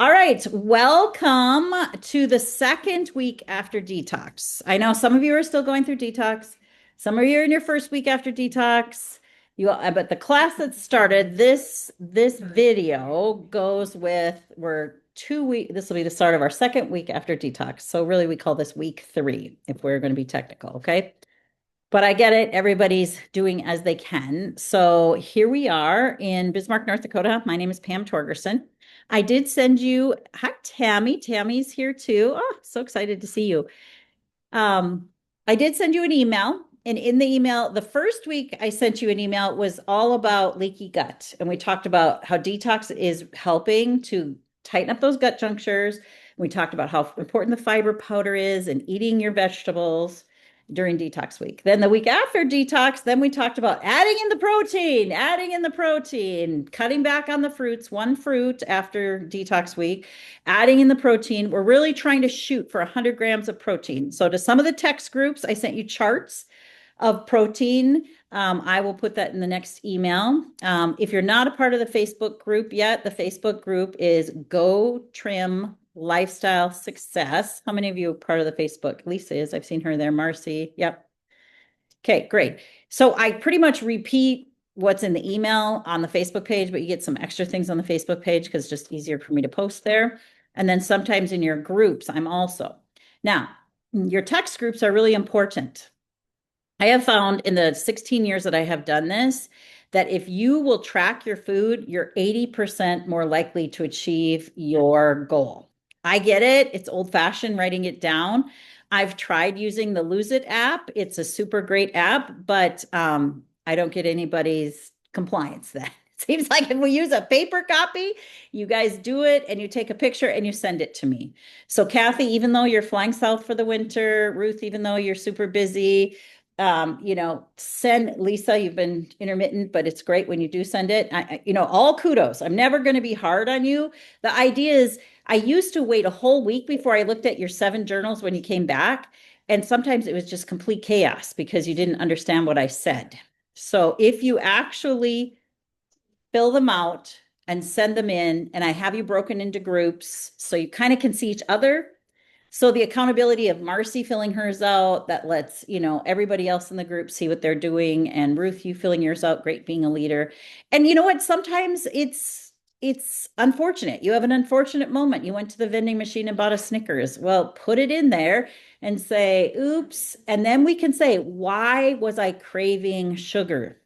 All right, welcome to the second week after detox. I know some of you are still going through detox. Some of you are in your first week after detox. But the class that started this video goes with we're 2 week. This will be the start of our second week after detox. So really, we call this week 3 if we're going to be technical. Okay. But I get it. Everybody's doing as they can. So here we are in Bismarck, North Dakota. My name is Pam Torgerson. I did send you, hi, Tammy. Tammy's here too. Oh, so excited to see you. Um, I did send you an email. And in the email, the first week I sent you an email was all about leaky gut. And we talked about how detox is helping to tighten up those gut junctures. We talked about how important the fiber powder is and eating your vegetables during detox week. Then the week after detox, then we talked about adding in the protein, cutting back on the fruits, one fruit after detox week, adding in the protein. We're really trying to shoot for 100 grams of protein. So to some of the text groups, I sent you charts of protein. I will put that in the next email. If you're not a part of the Facebook group yet, the Facebook group is GoTrim Lifestyle Success. How many of you are part of the Facebook? Lisa is. I've seen her there. Marcy. Yep. Okay, great. So I pretty much repeat what's in the email on the Facebook page, but you get some extra things on the Facebook page because it's just easier for me to post there. And then sometimes in your groups, I'm also. Now, your text groups are really important. I have found in the 16 years that I have done this that if you will track your food, you're 80% more likely to achieve your goal. I get it. It's old fashioned writing it down. I've tried using the Lose It app. It's a super great app, but I don't get anybody's compliance then. It seems like if we use a paper copy, you guys do it and you take a picture and you send it to me. So Kathy, even though you're flying south for the winter, Ruth, even though you're super busy, send Lisa, you've been intermittent, but it's great when you do send it. All kudos. I'm never going to be hard on you. The idea is I used to wait a whole week before I looked at your 7 journals when you came back. And sometimes it was just complete chaos because you didn't understand what I said. So if you actually fill them out and send them in, and I have you broken into groups so you kind of can see each other. So the accountability of Marcy filling hers out, that lets, everybody else in the group see what they're doing. And Ruth, you filling yours out, great being a leader. And you know what? Sometimes it's unfortunate. You have an unfortunate moment. You went to the vending machine and bought a Snickers. Well, put it in there and say, oops. And then we can say, why was I craving sugar?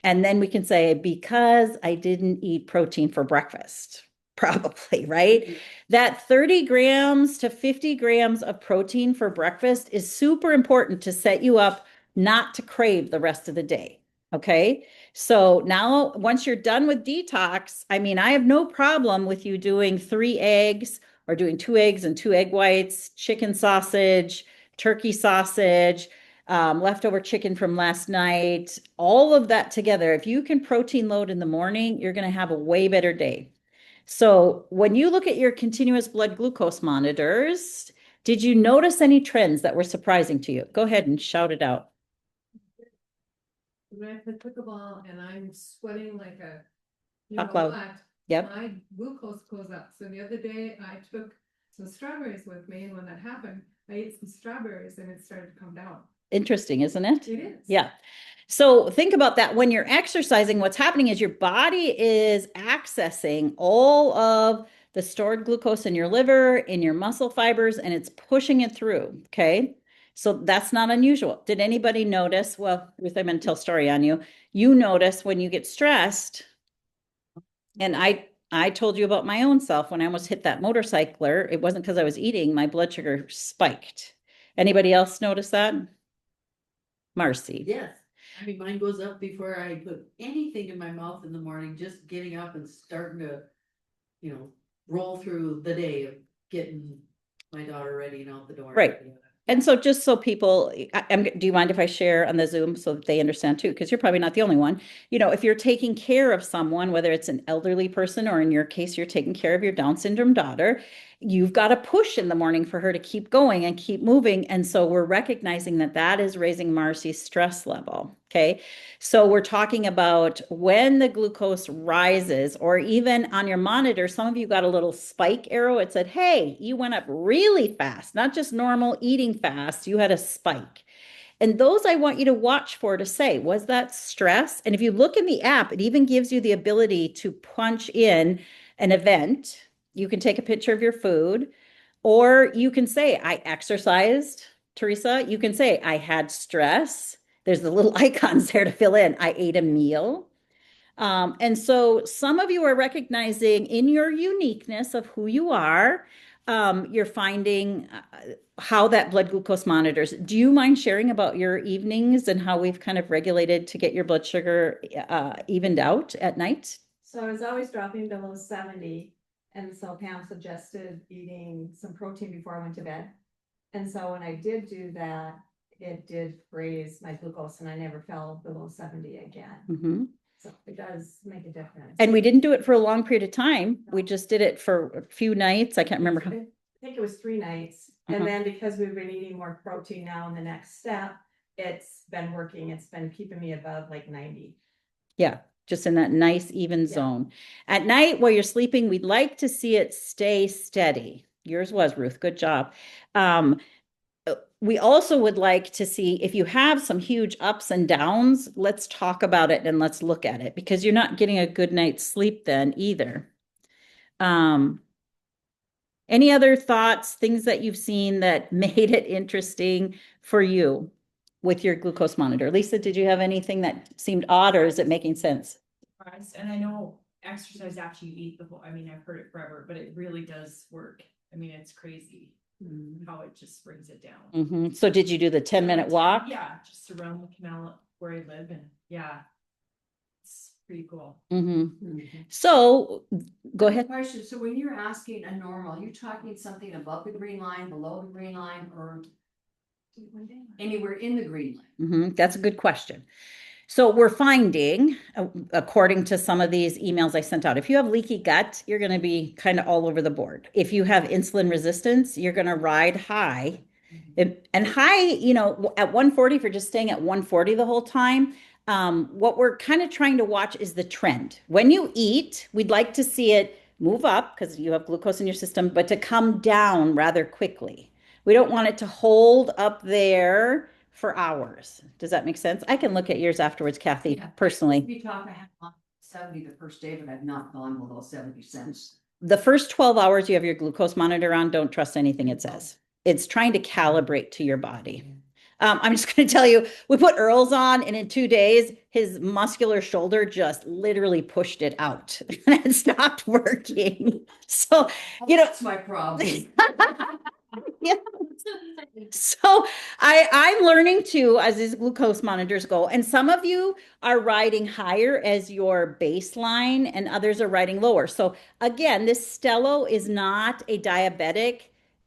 And then we can say, because I didn't eat protein for breakfast, probably, right? Mm-hmm. That 30 grams to 50 grams of protein for breakfast is super important to set you up not to crave the rest of the day. Okay. So now, once you're done with detox, I mean, I have no problem with you doing 3 eggs or doing 2 eggs and 2 egg whites, chicken sausage, turkey sausage, leftover chicken from last night, all of that together. If you can protein load in the morning, you're going to have a way better day. So when you look at your continuous blood glucose monitors, did you notice any trends that were surprising to you? Go ahead and shout it out. When I play pickleball and I'm sweating like a Talk loud. Yep. My glucose goes up. So the other day I took some strawberries with me, and when that happened, I ate some strawberries and it started to come down. Interesting, isn't it? It is. Yeah. So think about that. When you're exercising, what's happening is your body is accessing all of the stored glucose in your liver, in your muscle fibers, and it's pushing it through. Okay. So that's not unusual. Did anybody notice? Well, Ruth, I'm going to tell a story on you. You notice when you get stressed, and I told you about my own self when I almost hit that motorcycler. It wasn't because I was eating, my blood sugar spiked. Anybody else notice that? Marcy. Yes. I mean, mine goes up before I put anything in my mouth in the morning, just getting up and starting to, roll through the day of getting my daughter ready and out the door. Right. And so just so people, do you mind if I share on the Zoom so that they understand too? Because you're probably not the only one. If you're taking care of someone, whether it's an elderly person or in your case, you're taking care of your Down syndrome daughter, you've got to push in the morning for her to keep going and keep moving. And so we're recognizing that that is raising Marcy's stress level. Okay. So we're talking about when the glucose rises, or even on your monitor, some of you got a little spike arrow. It said, hey, you went up really fast, not just normal eating fast. You had a spike. And those I want you to watch for to say, was that stress? And if you look in the app, it even gives you the ability to punch in an event. You can take a picture of your food, or you can say, I exercised, Teresa. You can say, I had stress. There's the little icons there to fill in. I ate a meal. And so some of you are recognizing in your uniqueness of who you are, you're finding how that blood glucose monitors. Do you mind sharing about your evenings and how we've kind of regulated to get your blood sugar evened out at night? So I was always dropping below 70. And so Pam suggested eating some protein before I went to bed. And so when I did do that, it did raise my glucose and I never fell below 70 again. Mm-hmm. So it does make a difference. And we didn't do it for a long period of time. We just did it for a few nights. I can't remember how. I think it was 3 nights. And then because we've been eating more protein now in the next step, it's been working. It's been keeping me above like 90. Yeah, just in that nice even zone. At night while you're sleeping, we'd like to see it stay steady. Yours was, Ruth. Good job. We also would like to see if you have some huge ups and downs, let's talk about it and let's look at it, because you're not getting a good night's sleep then either. Any other thoughts, things that you've seen that made it interesting for you with your glucose monitor? Lisa, did you have anything that seemed odd, or is it making sense? And I know exercise after you eat the whole, I mean, I've heard it forever, but it really does work. I mean, it's crazy how it just brings it down. So did you do the 10-minute walk? Yeah, just around the canal where I live, and yeah, it's pretty cool. So go ahead. Question, so when you're asking a normal, you're talking something above the green line, below the green line, or anywhere in the green line? That's a good question. So we're finding, according to some of these emails I sent out, if you have leaky gut, you're going to be kind of all over the board. If you have insulin resistance, you're going to ride high. And high, at 140, if you're just staying at 140 the whole time, what we're kind of trying to watch is the trend. When you eat, we'd like to see it move up because you have glucose in your system, but to come down rather quickly. We don't want it to hold up there for hours. Does that make sense? I can look at yours afterwards, Kathy, Yeah. personally. We talk, I had gone 70 the first day, but I've not gone below 70 since. The first 12 hours you have your glucose monitor on, don't trust anything it says. It's trying to calibrate to your body. I'm just going to tell you, we put Earl's on, and in 2 days, his muscular shoulder just literally pushed it out and it stopped working. So, That's my problem. yeah. So I'm learning too as these glucose monitors go, and some of you are riding higher as your baseline and others are riding lower. So again, this Stello is not a diabetic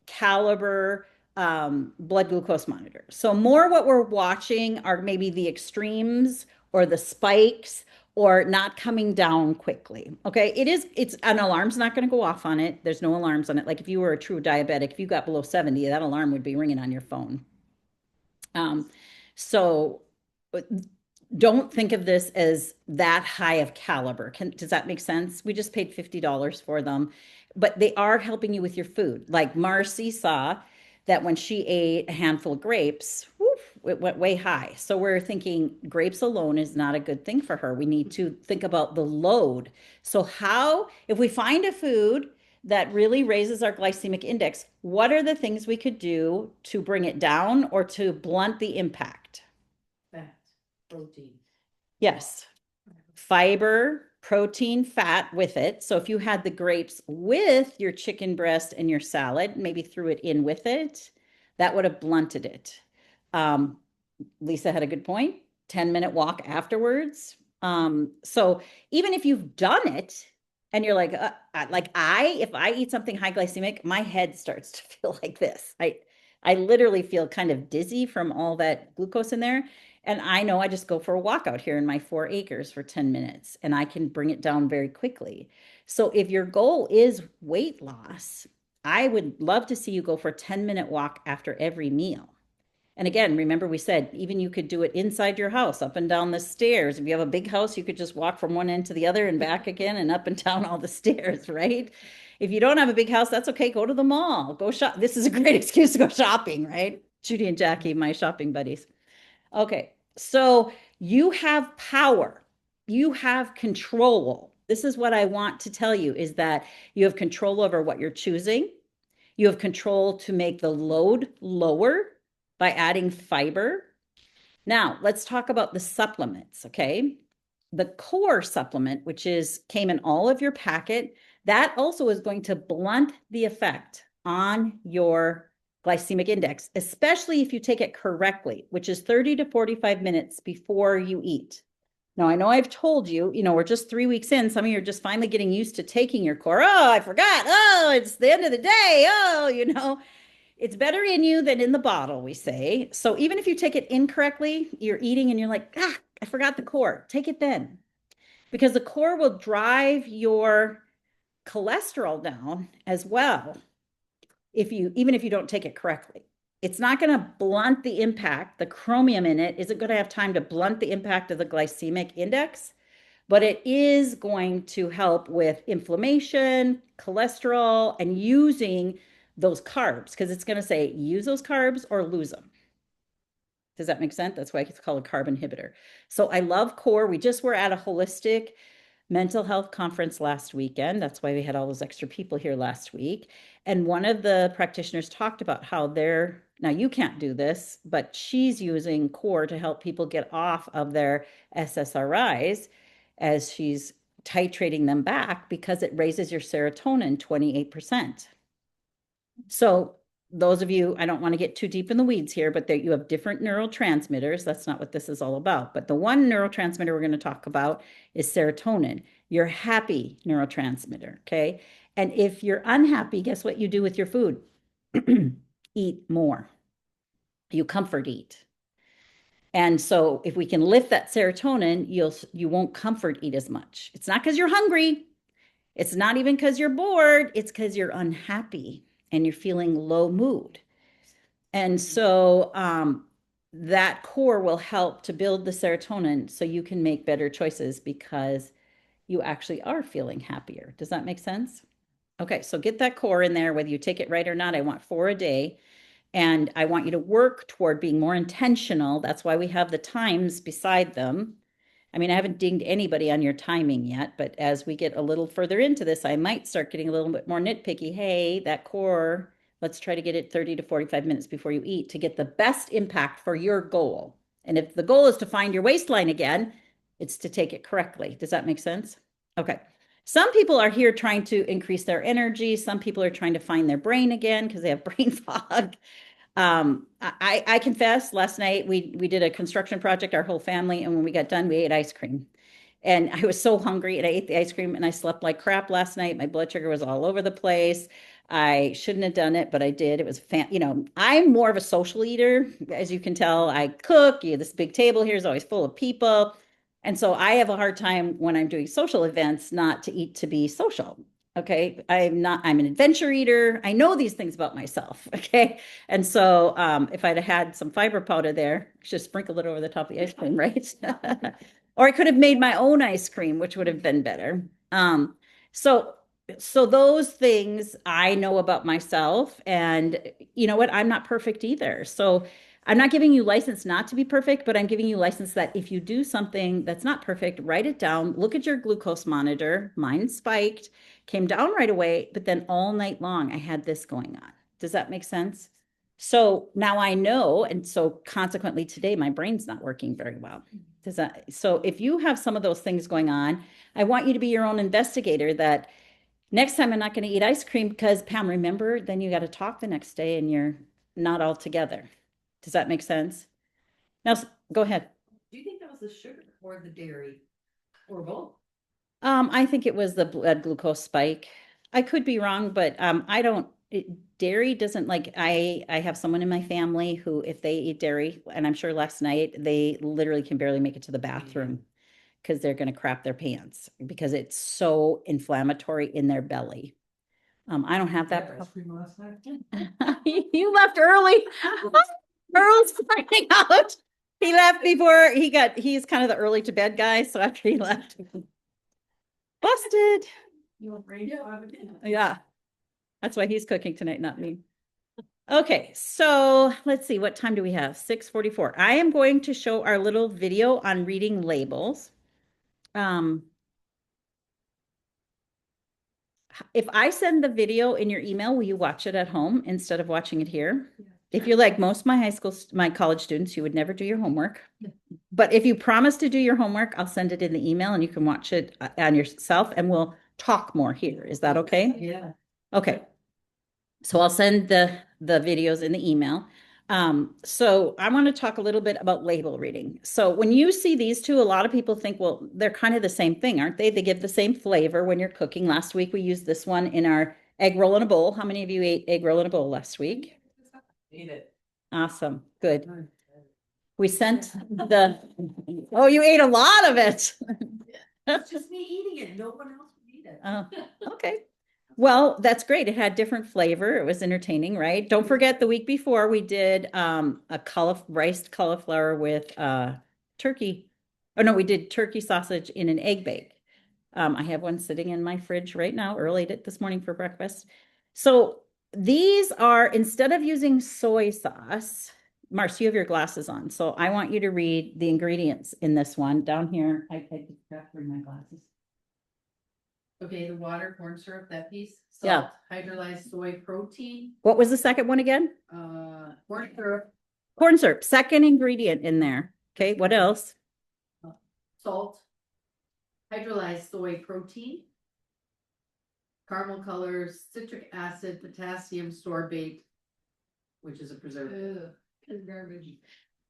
caliber blood glucose monitor. So more what we're watching are maybe the extremes or the spikes or not coming down quickly. Okay. It's an alarm's not going to go off on it. There's no alarms on it. Like if you were a true diabetic, if you got below 70, that alarm would be ringing on your phone. So don't think of this as that high of caliber. Does that make sense? We just paid $50 for them, but they are helping you with your food. Like Marcy saw that when she ate a handful of grapes, woof, it went way high. So we're thinking grapes alone is not a good thing for her. We need to think about the load. So if we find a food that really raises our glycemic index, what are the things we could do to bring it down or to blunt the impact? Fat, protein. Yes. Fiber, protein, fat with it. So if you had the grapes with your chicken breast and your salad, maybe threw it in with it, that would have blunted it. Lisa had a good point. 10-minute walk afterwards. So even if you've done it and you're like if I eat something high glycemic, my head starts to feel like this. I literally feel kind of dizzy from all that glucose in there. And I know I just go for a walk out here in my 4 acres for 10 minutes and I can bring it down very quickly. So if your goal is weight loss, I would love to see you go for a 10-minute walk after every meal. And again, remember we said even you could do it inside your house, up and down the stairs. If you have a big house, you could just walk from one end to the other and back again and up and down all the stairs, right? If you don't have a big house, that's okay. Go to the mall, go shop. This is a great excuse to go shopping, right? Judy and Jackie, my shopping buddies. Okay, so you have power, you have control. This is what I want to tell you is that you have control over what you're choosing. You have control to make the load lower by adding fiber. Now, let's talk about the supplements, okay? The core supplement, which came in all of your packet, that also is going to blunt the effect on your glycemic index, especially if you take it correctly, which is 30 to 45 minutes before you eat. Now, I know I've told you, we're just 3 weeks in. Some of you are just finally getting used to taking your core. Oh, I forgot. Oh, it's the end of the day. Oh, it's better in you than in the bottle, we say. So even if you take it incorrectly, you're eating and you're like, I forgot the core. Take it then. Because the core will drive your cholesterol down as well even if you don't take it correctly. It's not going to blunt the impact. The chromium in it isn't going to have time to blunt the impact of the glycemic index, but it is going to help with inflammation, cholesterol, and using those carbs because it's going to say use those carbs or lose them. Does that make sense? That's why it's called a carb inhibitor. So I love core. We just were at a holistic mental health conference last weekend. That's why we had all those extra people here last week. And one of the practitioners talked about how now you can't do this, but she's using core to help people get off of their SSRIs as she's titrating them back because it raises your serotonin 28%. So those of you, I don't want to get too deep in the weeds here, but you have different neurotransmitters. That's not what this is all about. But the one neurotransmitter we're going to talk about is serotonin, your happy neurotransmitter. Okay. And if you're unhappy, guess what you do with your food? Eat more. You comfort eat. And so if we can lift that serotonin, you won't comfort eat as much. It's not because you're hungry. It's not even because you're bored. It's because you're unhappy and you're feeling low mood. And so that core will help to build the serotonin so you can make better choices because you actually are feeling happier. Does that make sense? Okay, so get that core in there, whether you take it right or not. I want 4 a day. And I want you to work toward being more intentional. That's why we have the times beside them. I mean, I haven't dinged anybody on your timing yet, but as we get a little further into this, I might start getting a little bit more nitpicky. Hey, that core, let's try to get it 30 to 45 minutes before you eat to get the best impact for your goal. And if the goal is to find your waistline again, it's to take it correctly. Does that make sense? Okay. Some people are here trying to increase their energy. Some people are trying to find their brain again because they have brain fog. I confess last night we did a construction project, our whole family, and when we got done, we ate ice cream. And I was so hungry and I ate the ice cream and I slept like crap last night. My blood sugar was all over the place. I shouldn't have done it, but I did. It was I'm more of a social eater, as you can tell. I cook. This big table here is always full of people. And so I have a hard time when I'm doing social events not to eat to be social. Okay. I'm an adventure eater. I know these things about myself. Okay. And so if I'd have had some fiber powder there, just sprinkle it over the top of the ice cream, right? Or I could have made my own ice cream, which would have been better. So those things I know about myself, and you know what? I'm not perfect either. So I'm not giving you license not to be perfect, but I'm giving you license that if you do something that's not perfect, write it down, look at your glucose monitor. Mine spiked, came down right away, but then all night long I had this going on. Does that make sense? So now I know, and so consequently today my brain's not working very well. So if you have some of those things going on, I want you to be your own investigator that next time I'm not going to eat ice cream because Pam, remember, then you got to talk the next day and you're not all together. Does that make sense? Now, go ahead. Do you think that was the sugar or the dairy or both? I think it was the blood glucose spike. I could be wrong, but I don't. Dairy doesn't like. I have someone in my family who, if they eat dairy, and I'm sure last night they literally can barely make it to the bathroom because they're going to crap their pants because it's so inflammatory in their belly. I don't have that. Ice cream last night? You left early. Earl's finding out. He left before he's kind of the early to bed guy. So after he left, busted. Yeah. That's why he's cooking tonight, not me. Okay, so let's see, what time do we have? 6:44. I am going to show our little video on reading labels. If I send the video in your email, will you watch it at home instead of watching it here? If you're like most of my college students, you would never do your homework. But if you promise to do your homework, I'll send it in the email and you can watch it on yourself and we'll talk more here. Is that okay? Yeah. Okay. So I'll send the videos in the email. So I want to talk a little bit about label reading. So when you see these two, a lot of people think, well, they're kind of the same thing, aren't they? They give the same flavor when you're cooking. Last week we used this one in our egg roll in a bowl. How many of you ate egg roll in a bowl last week? Eat it. Awesome. Good. We sent oh, you ate a lot of it. It's just me eating it. No one else would eat it. Oh, okay. Well, that's great. It had different flavor. It was entertaining, right? Don't forget the week before we did a riced cauliflower with turkey. Oh no, we did turkey sausage in an egg bake. I have one sitting in my fridge right now. Earl ate it this morning for breakfast. So these are, instead of using soy sauce, Mars, you have your glasses on. So I want you to read the ingredients in this one down here. I forgot to bring my glasses. Okay, the water, corn syrup, that piece. Yeah. Salt, hydrolyzed soy protein, What was the second one again? corn syrup, Corn syrup, second ingredient in there. Okay, what else? salt, hydrolyzed soy protein, caramel colors, citric acid, potassium sorbate, which is a preservative. Garbage.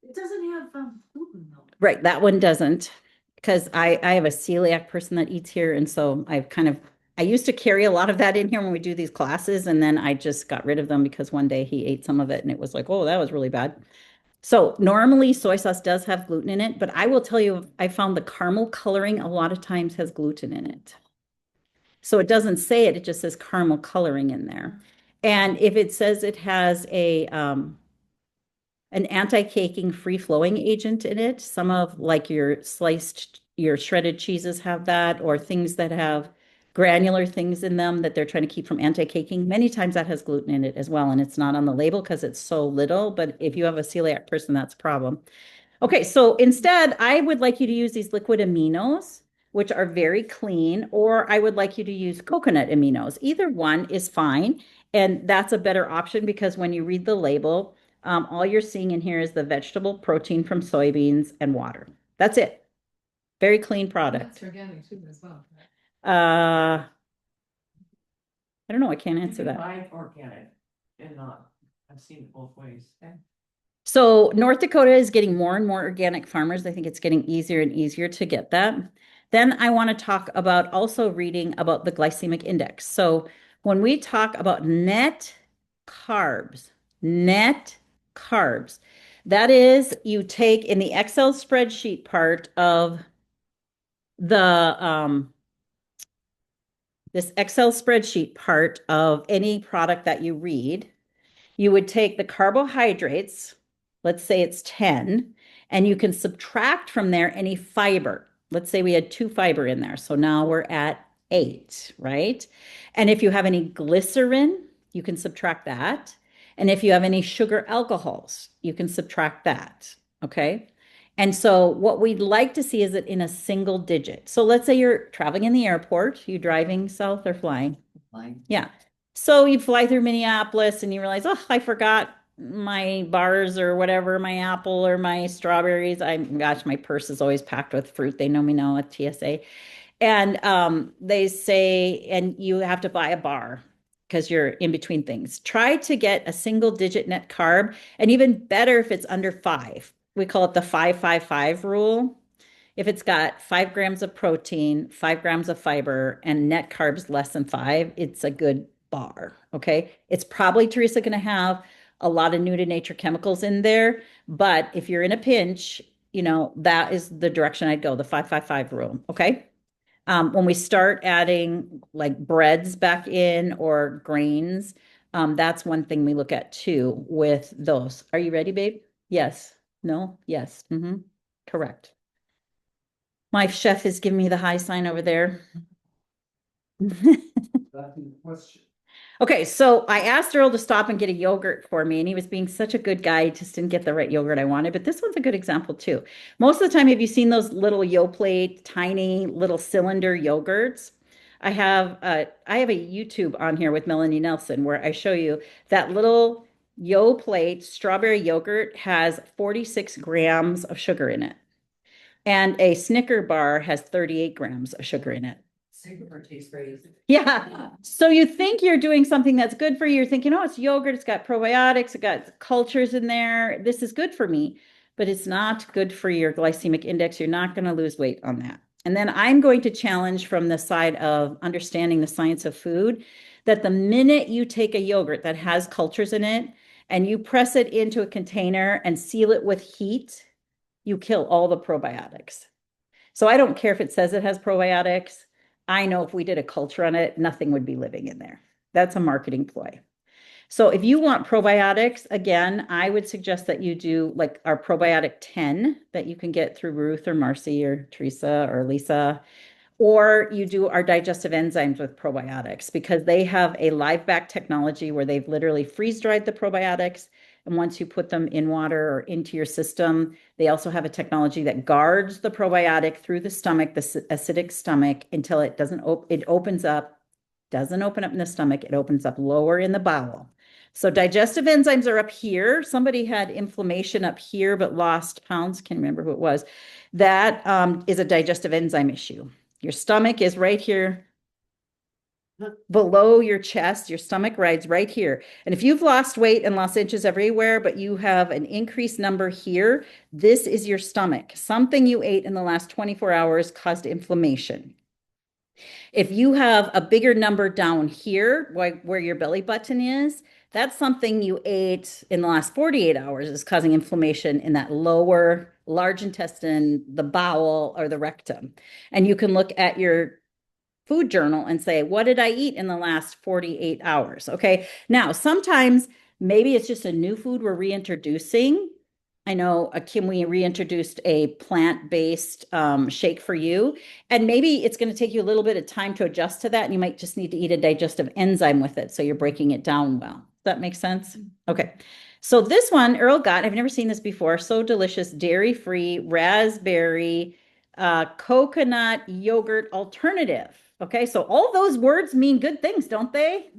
It doesn't have gluten though. Right, that one doesn't, because I have a celiac person that eats here, and so I used to carry a lot of that in here when we do these classes, and then I just got rid of them because one day he ate some of it and it was like, oh, that was really bad. So normally soy sauce does have gluten in it, but I will tell you, I found the caramel coloring a lot of times has gluten in it. So it doesn't say it, it just says caramel coloring in there. And if it says it has an anti-caking free-flowing agent in it, some of like your shredded cheeses have that, or things that have granular things in them that they're trying to keep from anti-caking. Many times that has gluten in it as well, and it's not on the label because it's so little, but if you have a celiac person, that's a problem. Okay, so instead, I would like you to use these liquid aminos, which are very clean, or I would like you to use coconut aminos. Either one is fine, and that's a better option because when you read the label, all you're seeing in here is the vegetable protein from soybeans and water. That's it. Very clean product. That's organic too as well. I don't know. I can't answer that. Buy organic and not, I've seen it both ways. So North Dakota is getting more and more organic farmers. I think it's getting easier and easier to get that. Then I want to talk about also reading about the glycemic index. So when we talk about net carbs, that is you take in the Excel spreadsheet part of the this Excel spreadsheet part of any product that you read, you would take the carbohydrates, let's say it's 10, and you can subtract from there any fiber. Let's say we had 2 fiber in there. So now we're at 8, right? And if you have any glycerin, you can subtract that. And if you have any sugar alcohols, you can subtract that. Okay. And so what we'd like to see is it in a single digit. So let's say you're traveling in the airport, you driving south or flying? Fine. Yeah. So you fly through Minneapolis and you realize, oh, I forgot my bars or whatever, my apple or my strawberries. Gosh, my purse is always packed with fruit. They know me now at TSA. And they say, and you have to buy a bar because you're in between things. Try to get a single digit net carb, and even better if it's under 5. We call it the 5-5-5 rule. If it's got 5 grams of protein, 5 grams of fiber, and net carbs less than 5, it's a good bar. Okay. It's probably, Teresa, going to have a lot of new to nature chemicals in there. But if you're in a pinch, that is the direction I'd go, the 5-5-5 rule. Okay. When we start adding like breads back in or grains, that's one thing we look at too with those. Are you ready, babe? Yes. No. Yes. Correct. My chef is giving me the high sign over there. That's the question. Okay, so I asked Earl to stop and get a yogurt for me, and he was being such a good guy. He just didn't get the right yogurt I wanted. But this one's a good example too. Most of the time, have you seen those little Yoplait, tiny little cylinder yogurts? I have a YouTube on here with Melanie Nelson where I show you that little Yoplait strawberry yogurt has 46 grams of sugar in it, and a Snicker bar has 38 grams of sugar in it. Cigarette tastes great. Yeah. So you think you're doing something that's good for you. You're thinking, oh, it's yogurt. It's got probiotics. It got cultures in there. This is good for me, but it's not good for your glycemic index. You're not going to lose weight on that. And then I'm going to challenge from the side of understanding the science of food that the minute you take a yogurt that has cultures in it and you press it into a container and seal it with heat, you kill all the probiotics. So I don't care if it says it has probiotics. I know if we did a culture on it, nothing would be living in there. That's a marketing ploy. So if you want probiotics, again, I would suggest that you do like our probiotic 10 that you can get through Ruth or Marcy or Teresa or Lisa, or you do our digestive enzymes with probiotics because they have a live back technology where they've literally freeze dried the probiotics. And once you put them in water or into your system, they also have a technology that guards the probiotic through the stomach, the acidic stomach, until it opens up, doesn't open up in the stomach, it opens up lower in the bowel. So digestive enzymes are up here. Somebody had inflammation up here but lost pounds. Can't remember who it was. That is a digestive enzyme issue. Your stomach is right here below your chest. Your stomach rides right here. And if you've lost weight and lost inches everywhere, but you have an increased number here, this is your stomach. Something you ate in the last 24 hours caused inflammation. If you have a bigger number down here, where your belly button is, that's something you ate in the last 48 hours is causing inflammation in that lower large intestine, the bowel, or the rectum. And you can look at your food journal and say, what did I eat in the last 48 hours? Okay. Now, sometimes maybe it's just a new food we're reintroducing. I know, Kim, we reintroduced a plant-based shake for you, and maybe it's going to take you a little bit of time to adjust to that, and you might just need to eat a digestive enzyme with it, so you're breaking it down well. Does that make sense? Okay. So this one, Earl got, I've never seen this before, so delicious, dairy-free, raspberry, coconut yogurt alternative. Okay, so all those words mean good things, don't they?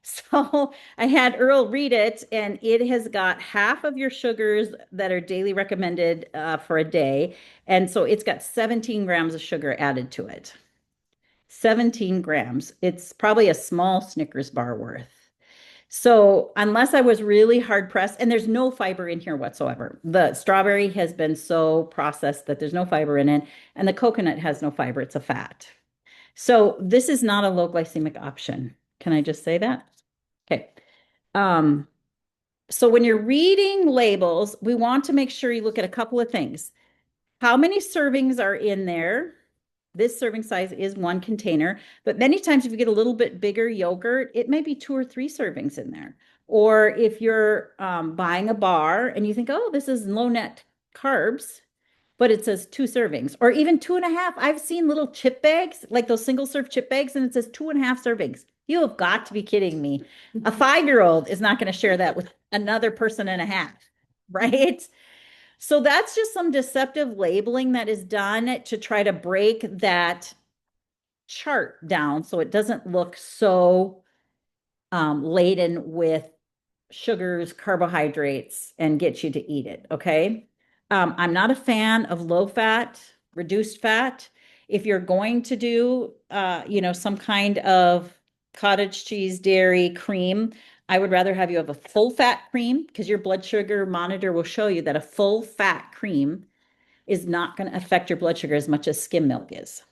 So I had Earl read it, and it has got half of your sugars that are daily recommended for a day. And so it's got 17 grams of sugar added to it. 17 grams. It's probably a small Snickers bar worth. So unless I was really hard pressed, and there's no fiber in here whatsoever. The strawberry has been so processed that there's no fiber in it, and the coconut has no fiber. It's a fat. So this is not a low glycemic option. Can I just say that? Okay. Um, so when you're reading labels, we want to make sure you look at a couple of things. How many servings are in there? This serving size is one container, but many times if you get a little bit bigger yogurt, it may be 2 or 3 servings in there. Or if you're buying a bar and you think, oh, this is low net carbs, but it says 2 servings or even 2.5. I've seen little chip bags, like those single serve chip bags, and it says 2.5 servings. You have got to be kidding me. A 5-year-old is not going to share that with another person and a half, right? So that's just some deceptive labeling that is done to try to break that chart down so it doesn't look so laden with sugars, carbohydrates, and get you to eat it. Okay. I'm not a fan of low fat, reduced fat. If you're going to do, some kind of cottage cheese, dairy, cream, I would rather have you have a full fat cream because your blood sugar monitor will show you that a full fat cream is not going to affect your blood sugar as much as skim milk is.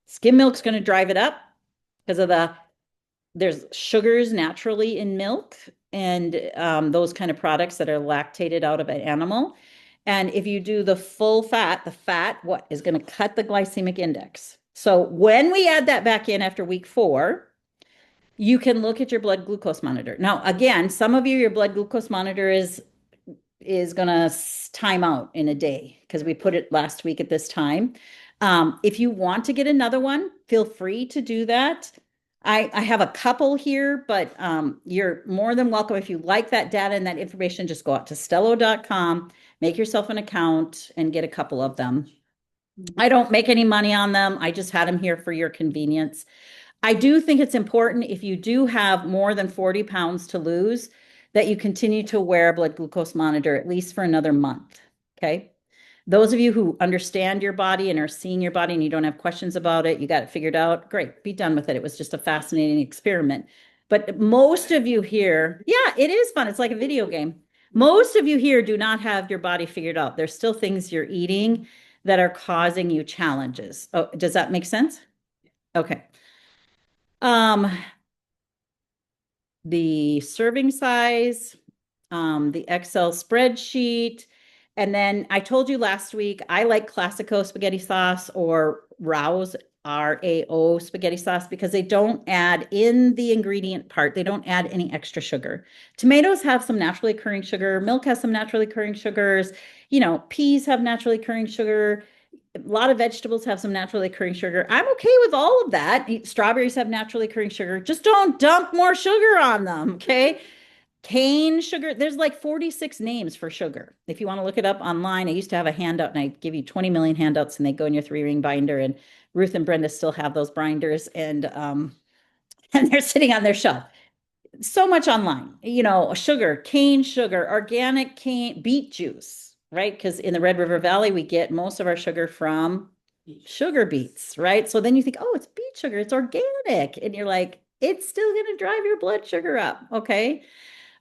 Skim milk's going to drive it up because of there's sugars naturally in milk and those kind of products that are lactated out of an animal. And if you do the full fat, the fat, what is going to cut the glycemic index? So when we add that back in after week 4, you can look at your blood glucose monitor. Now, again, some of you, your blood glucose monitor is is gonna time out in a day because we put it last week at this time. If you want to get another one, feel free to do that. I have a couple here, but you're more than welcome. If you like that data and that information, just go out to stello.com, make yourself an account, and get a couple of them. I don't make any money on them. I just had them here for your convenience. I do think it's important if you do have more than 40 pounds to lose that you continue to wear a blood glucose monitor at least for another month. Okay. Those of you who understand your body and are seeing your body and you don't have questions about it, you got it figured out, great, be done with it. It was just a fascinating experiment. But most of you here, yeah, it is fun. It's like a video game. Most of you here do not have your body figured out. There's still things you're eating that are causing you challenges. Oh, does that make sense? Okay. Um, the serving size, the Excel spreadsheet. And then I told you last week, I like Classico spaghetti sauce or Rao's RAO spaghetti sauce because they don't add in the ingredient part, they don't add any extra sugar. Tomatoes have some naturally occurring sugar, milk has some naturally occurring sugars, peas have naturally occurring sugar. A lot of vegetables have some naturally occurring sugar. I'm okay with all of that. Strawberries have naturally occurring sugar. Just don't dump more sugar on them, okay? Cane sugar, there's like 46 names for sugar. If you want to look it up online, I used to have a handout and I give you 20 million handouts and they go in your 3-ring binder. And Ruth and Brenda still have those binders and and they're sitting on their shelf. So much online, sugar, cane sugar, organic cane, beet juice, right? Because in the Red River Valley, we get most of our sugar from sugar beets, right? So then you think, oh, it's beet sugar, it's organic. And you're like, it's still going to drive your blood sugar up. Okay.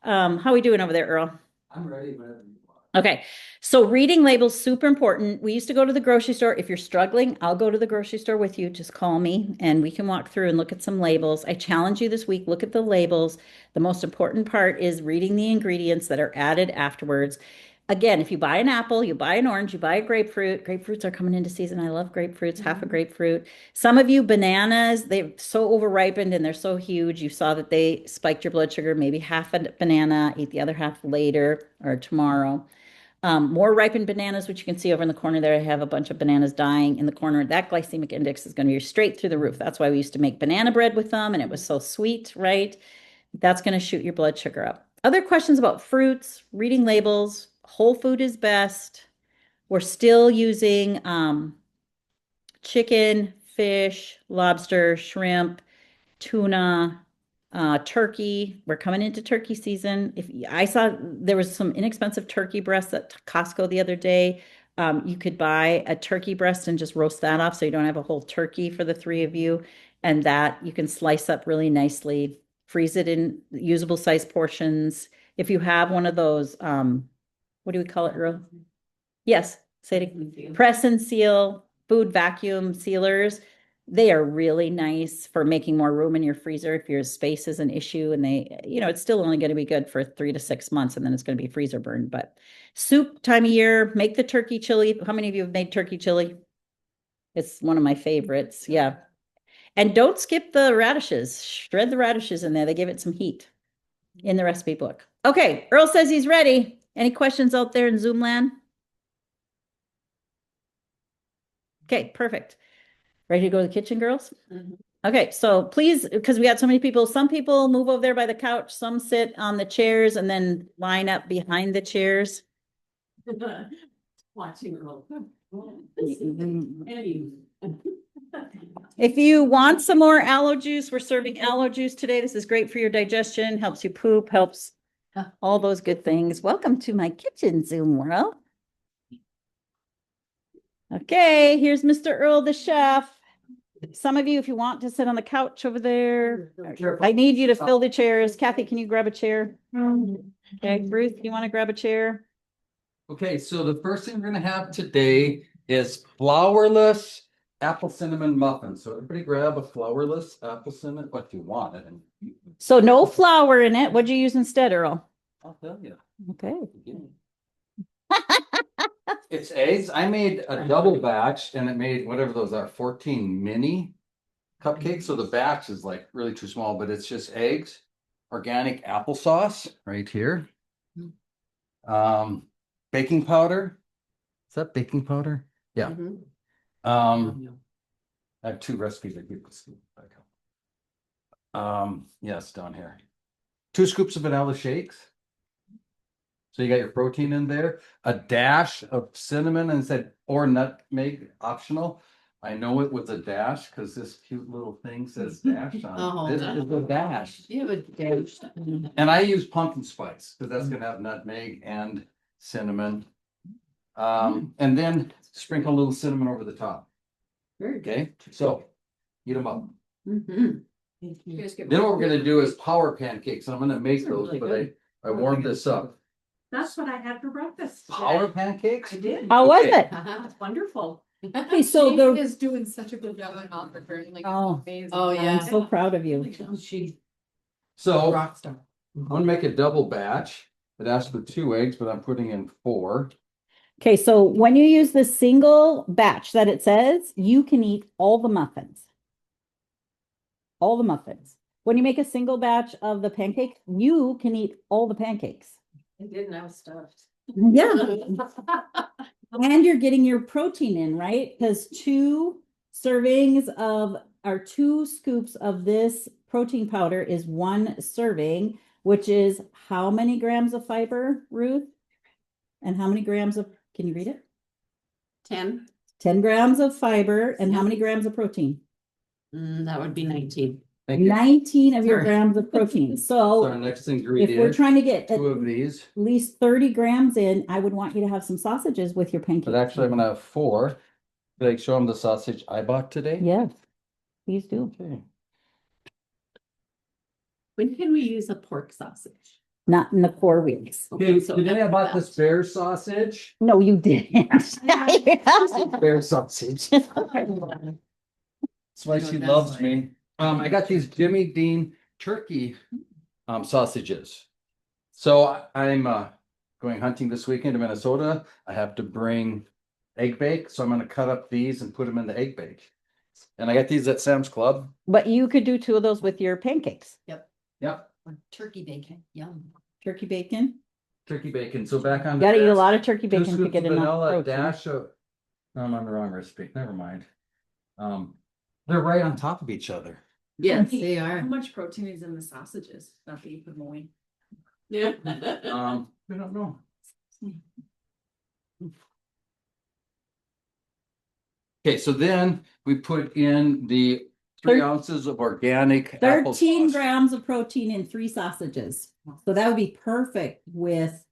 How are we doing over there, Earl? I'm ready whenever you want. Okay. So reading labels, super important. We used to go to the grocery store. If you're struggling, I'll go to the grocery store with you. Just call me and we can walk through and look at some labels. I challenge you this week, look at the labels. The most important part is reading the ingredients that are added afterwards. Again, if you buy an apple, you buy an orange, you buy a grapefruit. Grapefruits are coming into season. I love grapefruits, half a grapefruit. Some of you bananas, they're so overripened and they're so huge. You saw that they spiked your blood sugar, maybe half a banana, eat the other half later or tomorrow. More ripened bananas, which you can see over in the corner there. I have a bunch of bananas dying in the corner. That glycemic index is going to be straight through the roof. That's why we used to make banana bread with them and it was so sweet, right? That's going to shoot your blood sugar up. Other questions about fruits, reading labels, whole food is best. We're still using chicken, fish, lobster, shrimp, tuna, turkey. We're coming into turkey season. If I saw there was some inexpensive turkey breasts at Costco the other day. You could buy a turkey breast and just roast that off so you don't have a whole turkey for the 3 of you. And that you can slice up really nicely, freeze it in usable size portions. If you have one of those, what do we call it, Earl? Yes, say it again. Press and seal food vacuum sealers. They are really nice for making more room in your freezer if your space is an issue and it's still only going to be good for 3 to 6 months and then it's going to be freezer burned. But soup time of year, make the turkey chili. How many of you have made turkey chili? It's one of my favorites. Yeah. And don't skip the radishes. Shred the radishes in there. They give it some heat in the recipe book. Okay, Earl says he's ready. Any questions out there in Zoom land? Okay, perfect. Ready to go to the kitchen, girls? Mhm. Okay, so please, because we got so many people, some people move over there by the couch, some sit on the chairs and then line up behind the chairs. Watching Earl. If you want some more aloe juice, we're serving aloe juice today. This is great for your digestion, helps you poop, helps all those good things. Welcome to my kitchen, Zoom world. Okay, here's Mr. Earl, the chef. Some of you, if you want to sit on the couch over there, I need you to fill the chairs. Kathy, can you grab a chair? Okay, Ruth, you want to grab a chair? Okay, so the first thing we're gonna have today is flourless apple cinnamon muffins. So everybody grab a flourless apple cinnamon, what you want it. And So no flour in it. What'd you use instead, Earl? I'll tell you. Okay. It's eggs. I made a double batch and it made whatever those are, 14 mini cupcakes. So the batch is like really too small, but it's just eggs, organic applesauce right here. baking powder. Is that baking powder? Yeah. Mhm. I have two recipes I keep this back up. Yes, down here. 2 scoops of vanilla shakes. So you got your protein in there, a dash of cinnamon and said or nutmeg optional. I know it was a dash because this cute little thing says dash on it. This is a dash. You have a dash. And I use pumpkin spice because that's gonna have nutmeg and cinnamon. And then sprinkle a little cinnamon over the top. Very good. Okay, so eat them up. Mhm. Then what we're gonna do is power pancakes. I'm gonna make Those are those, really but good. I warmed this up. That's what I had for breakfast. Power pancakes? I did. How was Okay. it? It's wonderful. Okay, so the, is doing such a good job on all preparing, like, oh, amazing. Oh, I'm yeah. so proud of you. She So rock star. I'm gonna make a double batch. It asks for 2 eggs, but I'm putting in 4. Okay, so when you use the single batch that it says, you can eat all the muffins. All the muffins. When you make a single batch of the pancake, you can eat all the pancakes. I didn't, I was stuffed. Yeah. And you're getting your protein in, right? Because 2 servings of, or 2 scoops of this protein powder is 1 serving, which is how many grams of fiber, Ruth? And how many grams of, can you read it? 10, 10 grams of fiber and how Yeah. many grams of protein? that would be 19. Thank you. 19 of your Sorry. grams of protein. So our So next if we're ingredient, trying to get at 2 of these, least 30 grams in, I would want you to have some sausages with your pancakes. but actually I'm gonna have 4. Did I show them the sausage I bought today? Yes, please do. Okay. When can we use a pork sausage? Not in the 4 weeks. Okay, so today I after bought that. this bear sausage. No, you didn't. Bear sausage. That's why You know, she that's loves like- me. I got these Jimmy Dean turkey sausages. So I'm going hunting this weekend in Minnesota. I have to bring egg bake, so I'm gonna cut up these and put them in the egg bake. And I got these at Sam's Club. But you could do 2 of those with your pancakes. Yep, Turkey bacon, yum. Turkey bacon. turkey bacon. So back on. You gotta eat a desk, lot of turkey 2 bacon to scoops get of enough vanilla, a protein. dash of. No, I'm on the wrong recipe. Never mind. They're right on top of each other. Yes, they How are. much protein is in the sausages? Not that you put them away. Yeah. We don't know. Okay, so then we put in the 3 ounces of organic apple 13 sauce. grams of protein in 3 sausages. So that would be perfect with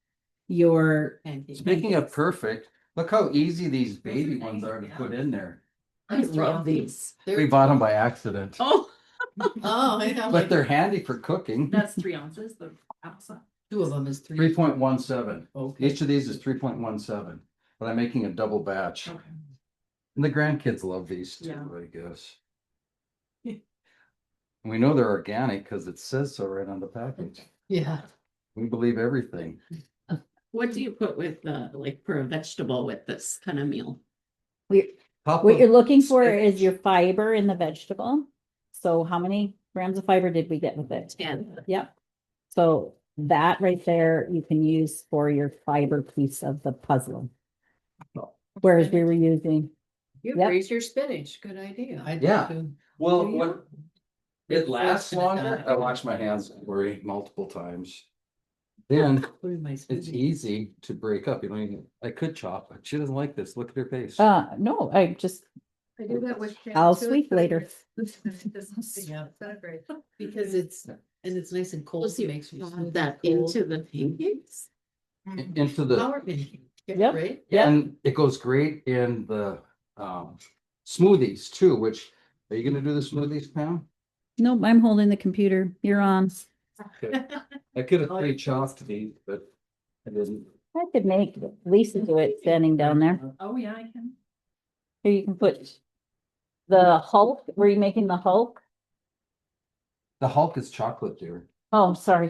your, Speaking of perfect, look how easy these baby ones are to put in there. I love these. We bought them by accident, Oh, Oh, yeah. but they're handy for cooking. That's 3 ounces, the applesauce. 2 of them is 3. 3.17. Okay. Each of these is 3.17, but I'm making a double batch. Okay. And the grandkids love these too, Yeah. I guess. We know they're organic because it says so right on the package. Yeah. We believe everything. what do you put with, like for a vegetable with this kind of meal? Top what of you're looking for is spinach. your fiber in the vegetable. So how many grams of fiber did we get with it? 10. Yep. So that right there, you can use for your fiber piece of the puzzle. Whereas we were using, You Yep. raise your spinach. Good idea. I do Yeah. too. Well, Do you? what it lasts It's gonna longer. die. I wash my hands worry multiple times. Then Put in my it's smoothie. easy to break up. You know, I could chop, but she doesn't like this. Look at her face. no, I just, I do that with. I'll sweep later. Yeah. Because it's, and it's nice and cold. Plus It you makes your add smoothie that cold. into the pancakes. Into the, Flour pancake, Yep. right? Yep. and it goes great in the smoothies too, which, are you gonna do the smoothies, Pam? nope, I'm holding the computer. You're on. I could have pre-chopped these, but I didn't. I could make Lisa do it standing down there. Oh, yeah, I can. Here you can put the Hulk. Were you making the Hulk? The Hulk is chocolate, dear. Oh, sorry.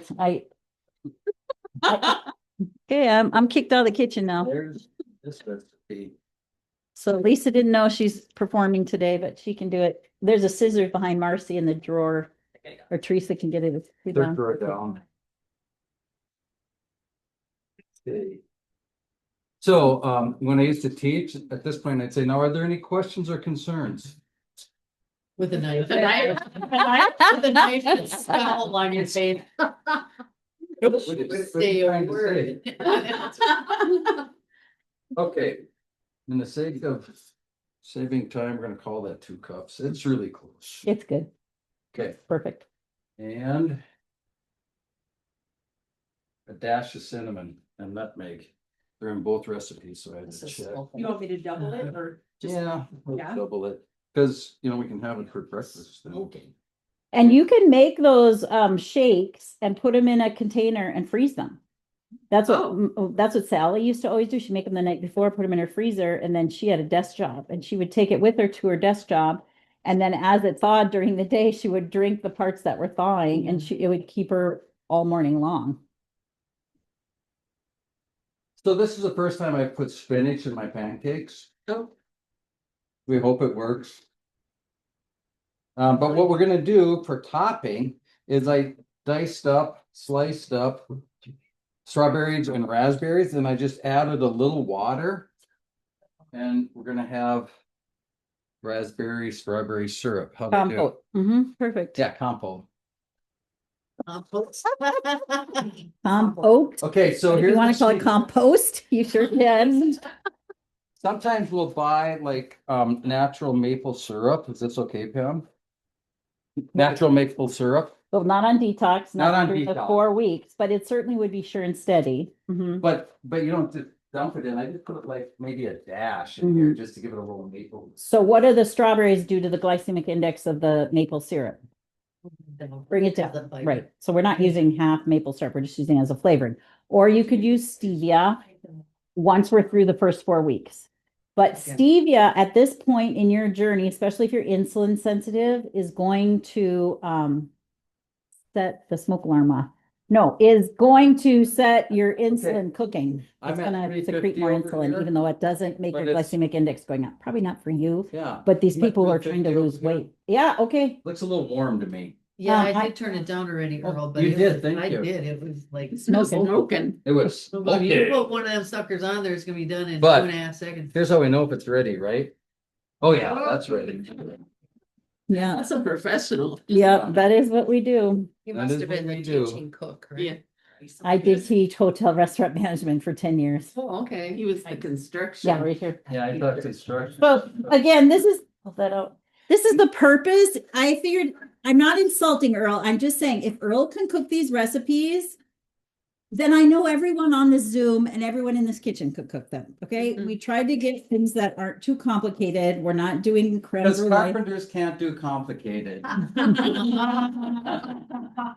Okay, I'm kicked out of the kitchen now. There's this recipe. So Lisa didn't know she's performing today, but she can do it. There's a scissors behind Marcy in the drawer, or Teresa can get it. They're throw it down. Okay. So, when I used to teach, at this point, I'd say, now, are there any questions or concerns? With a knife. And I- With a knife and scowl on your face. Say a word. Okay, in the sake of saving time, we're gonna call that 2 cups. It's really close. It's good. Okay, Perfect. and a dash of cinnamon and nutmeg. They're in both recipes, so I had to check. You want me to double it or just? Yeah, let's Yeah. double it, because, we can have it for breakfast. and- Okay. And you can make those shakes and put them in a container and freeze them. That's what Sally used to always do. She'd make them the night before, put them in her freezer, and then she had a desk job and she would take it with her to her desk job. And then as it thawed during the day, she would drink the parts that were thawing and it would keep her all morning long. So this is the first time I've put spinach in my pancakes. Oh. We hope it works. But what we're gonna do for topping is I sliced up strawberries and raspberries, and I just added a little water. And we're gonna have raspberry strawberry syrup. How do you do? Compote. Perfect. Yeah, compote. Compote. Okay, so If here's you want the to call it sweet- compost, you sure can. Sometimes we'll buy like natural maple syrup. Is this okay, Pam? Natural maple syrup, Well, not on detox, Not on during the detox. 4 weeks, but it certainly would be sure and steady. but you don't have to dump it in. I just put like maybe a dash in here just to give it a little maple. So what do the strawberries do to the glycemic index of the maple syrup? Bring it down, right? So we're not using half maple syrup, we're just using it as a flavoring. Or you could use stevia once we're through the first 4 weeks. But stevia at this point in your journey, especially if you're insulin sensitive, is going to set the smoke alarm off. No, is going to set your insulin cooking. I'm It's at gonna 350 secrete more over insulin, here, even though it doesn't make but your it's- glycemic index going up. Probably not for you, Yeah. but these I'm at people are trying to 350 lose over here. weight. Yeah, okay. Looks a little warm to me. Yeah, I- I did turn it down already, Earl, but You it did, was- thank I you. did, it was like. Smoking. It was, But you okay. put one of them suckers on there, it's gonna be done in But- 2.5 seconds. Here's how we know if it's ready, right? Oh yeah, that's ready. Yeah, That's a professional. yeah, that is what we do. You That must is have what been we the do. teaching cook, right? Yeah. I did teach hotel restaurant management for 10 years. Oh, okay. He was the construction. Yeah, right here. Yeah, I thought construction. So again, this is, pull that out. This is the purpose. I figured, I'm not insulting Earl. I'm just saying if Earl can cook these recipes, then I know everyone on this Zoom and everyone in this kitchen could cook them. Okay. We tried to get things that aren't too complicated. We're not doing creme Because brulee. carpenters can't do complicated,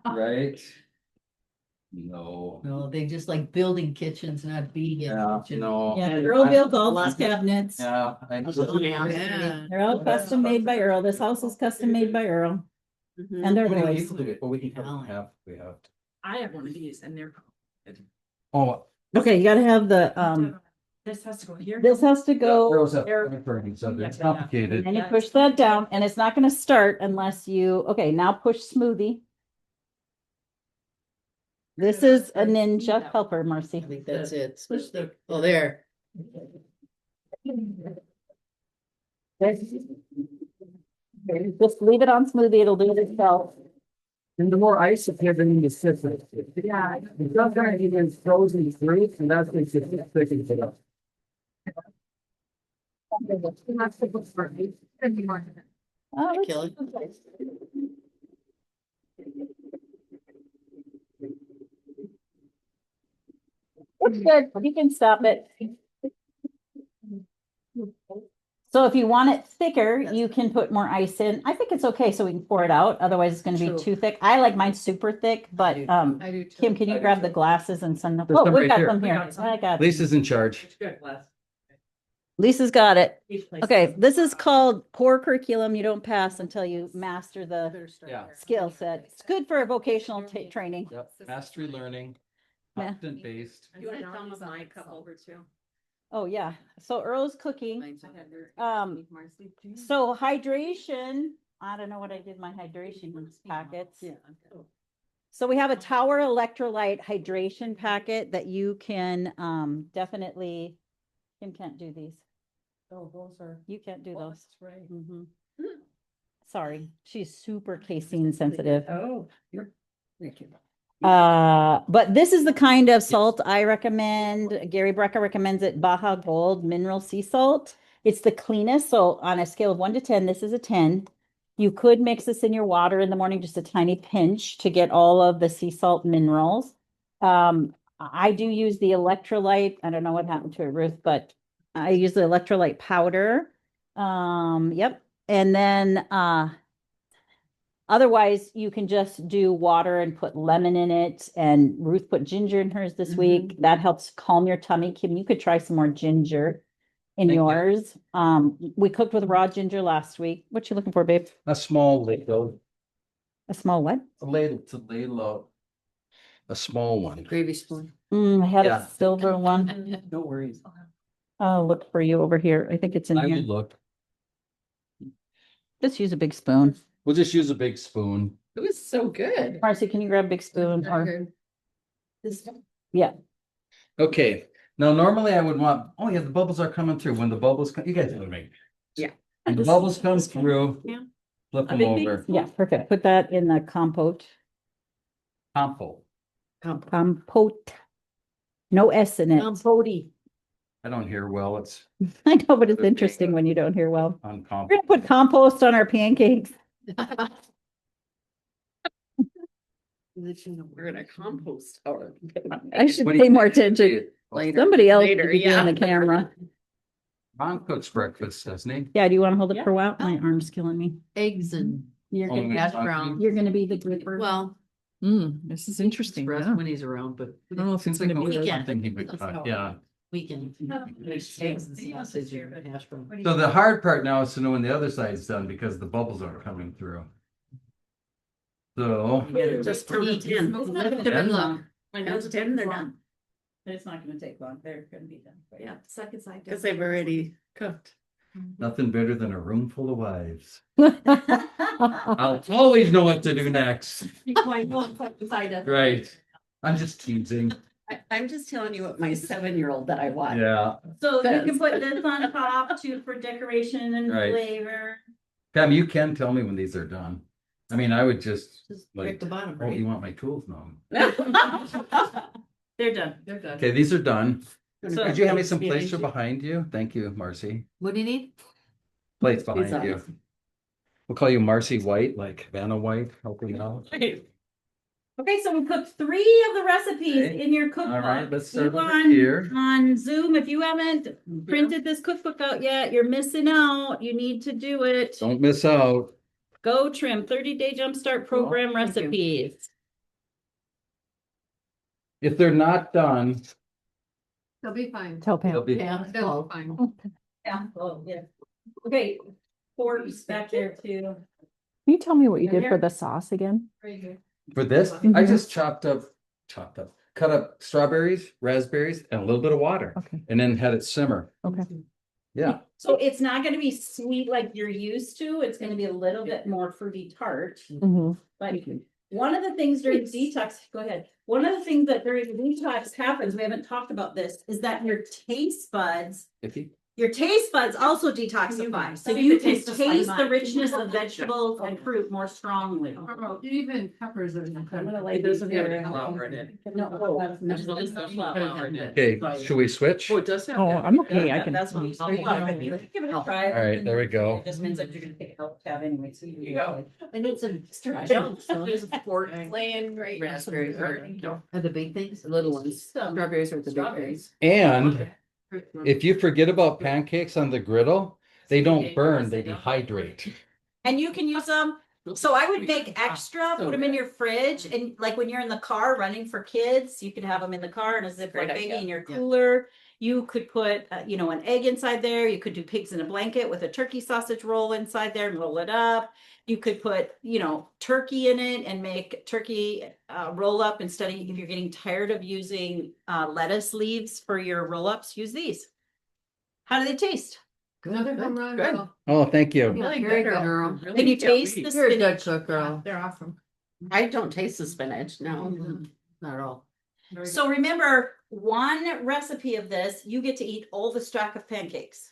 right? No. No, they just like building kitchens, not being in Yeah, kitchen. no. Yeah, And Earl I- built all lots these of- cabinets. Yeah. Yeah. They're all custom made by Earl. This house is custom made by Earl. Mhm. And their How many boys. people do it? Well, we can have, we have. I have one of these and they're. Oh. Okay, you gotta have the, This has to go here. this has to go. Girls have Air- so it's Yeah. complicated. And you push that down and it's not gonna start unless you, okay, now push smoothie. This is a ninja helper, I Marcy. think that's it. Switch the, oh, there. Just leave it on smoothie, it'll do it itself. And the more ice you give in the system. Yeah. Sometimes even frozen fruits, and that's what you thicken it up. Oh, that's- Kill it. It's good, you can stop it. So if you want it thicker, you can put more ice in. I think it's okay, so we can pour it out, otherwise it's gonna be True. too thick. I like mine super thick, but I do too. Kim, can you grab the glasses and send them? There's Oh, some we've right got here. them here. I got, Lisa's in charge. Lisa's got it. Okay, this is called core curriculum. You don't pass until you master the Yeah. skill set. It's good for a vocational training. Yep, mastery learning, Yeah. competent based. You want some of my cup over too? Oh, yeah. So Earl's cooking. Mine's on there. So hydration, I don't know what I did my hydration packets. Yeah. So we have a Tower electrolyte hydration packet that you can definitely Kim can't do these. Oh, those are. You can't do those. Right. Mhm. Sorry, she's super casein sensitive. Oh, you're. Thank you. But this is the kind of salt I recommend. Gary Brecka recommends it, Baja Gold Mineral Sea Salt. It's the cleanest. So on a scale of 1 to 10, this is a 10. You could mix this in your water in the morning, just a tiny pinch to get all of the sea salt minerals. I do use the electrolyte. I don't know what happened to it, Ruth, but I use the electrolyte powder. Yep. And then otherwise, you can just do water and put lemon in it. And Ruth put ginger in hers this week. That helps calm your tummy. Kim, you could try some more ginger in Thank you. yours. We cooked with raw ginger last week. What you looking for, babe? A small ladle, A small what? to ladle out. A small one. Gravy spoon. I had Yeah. a silver one. No worries. I'll look for you over here. I think it's in I here. would look. Just use a big spoon. We'll just use a big spoon. It was so good. Marcy, can you grab a big spoon? Or This yeah. Okay, now normally I would want, oh yeah, the bubbles are coming through. When the bubbles come, you guys know me. Yeah. When the bubbles come through, Yeah. flip A them big over. Yeah, perfect. Put that in the compote. Compote. Compote. No S in it. I don't hear well, it's I know, but it's interesting when you don't hear well. on We're compote. gonna put compost on our pancakes. We're gonna compost. Or I should What do you pay more think? attention. later. Somebody else should Later, be doing yeah. the camera. Ron cooks breakfast, doesn't he? Yeah, do you want to hold it Yeah. for a while? My arm's killing me. Eggs and You're Oh, gonna, hash okay. brown. you're gonna be the gripper. Well, This is interesting. for us Yeah. when he's around, but I don't know if it's Seems like gonna be. a weekend. something he would That's cut, how- yeah. we can. Eggs and sausage and hash brown. So the hard part now is to know when the other side's done because the bubbles aren't coming through. So, Just for weekend. Lift them and look. When those 10, they're done. It's not gonna take long. They're gonna be done. Yeah, second side. Cause they've already cooked. nothing better than a room full of wives. I'll always know what to do next. Right. I'm just teasing. I'm just telling you what my 7-year-old that I watch. Yeah. So you can Says. put this on top too for decoration and Right. flavor. Pam, you can tell me when these are done. I mean, I would just Just like, break the bottom, oh, you right? want my tools now? They're done. They're done. Okay, these are done. So- Could you have me some plates from behind you? Thank you, Marcy. What do you need? Plates behind you. We'll call you Marcy White, like Vanna White, helping out. Okay, so we cooked 3 of the recipes Okay. in your cookbook. All right, let's start You over on- here. On Zoom, if you haven't printed this cookbook out yet, you're missing out. You need to do it. Don't miss out. GoTrim 30-day jumpstart program Thank you. recipes. If they're not done, They'll be fine. Tell they'll be. Yeah. They'll be fine. Yeah, oh, yeah. Okay, forks back there too. Can you tell me what you did for the sauce again? For this, I Mhm. just cut up strawberries, raspberries, and a little bit of water, Okay, and then had it simmer. okay. Yeah, So it's not gonna be sweet like you're used to. It's gonna be a little bit more fruity tart. But one of the things during detox, go ahead. One of the things that during detox happens, we haven't talked about this, is that your taste buds also detoxify. So you can taste the richness of vegetables and fruit more strongly. Even peppers are. It doesn't have any flour in it. okay, should we switch? Oh, All it does have. Oh, that. I'm okay. I can. That's what Give it a try. right, there we go. It just means that you're gonna take a health tab anyway, so you go. I need some. There's a fork laying right. Raspberries are the big things, the little ones. Some Strawberries are the big things. And if you forget about pancakes on the griddle, they don't burn, they dehydrate. And you can use them, so I would make extra, put them in your fridge, and like when you're in the car running for kids, you could have them in the car in a Ziploc Great baggie idea. in your Yeah. cooler. You could put, an egg inside there. You could do pigs in a blanket with a turkey sausage roll inside there and roll it up. You could put, turkey in it and make turkey roll up instead of, if you're getting tired of using lettuce leaves for your roll ups, use these. How do they taste? Another home run. Good. Girl. Oh, thank you. Really Very good, good, girl. girl. Can you taste the You're a good spinach? cook, girl. They're awesome. I don't taste the spinach, no. Not at all. So remember, one recipe of this, you get to eat all the stack of pancakes.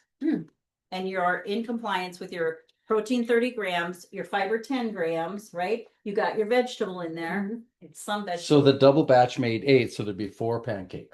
And you're in compliance with your protein 30 grams, your fiber 10 grams, right? You got your vegetable in there. It's some So vegetable. the double batch made 8, so there'd be 4 pancakes.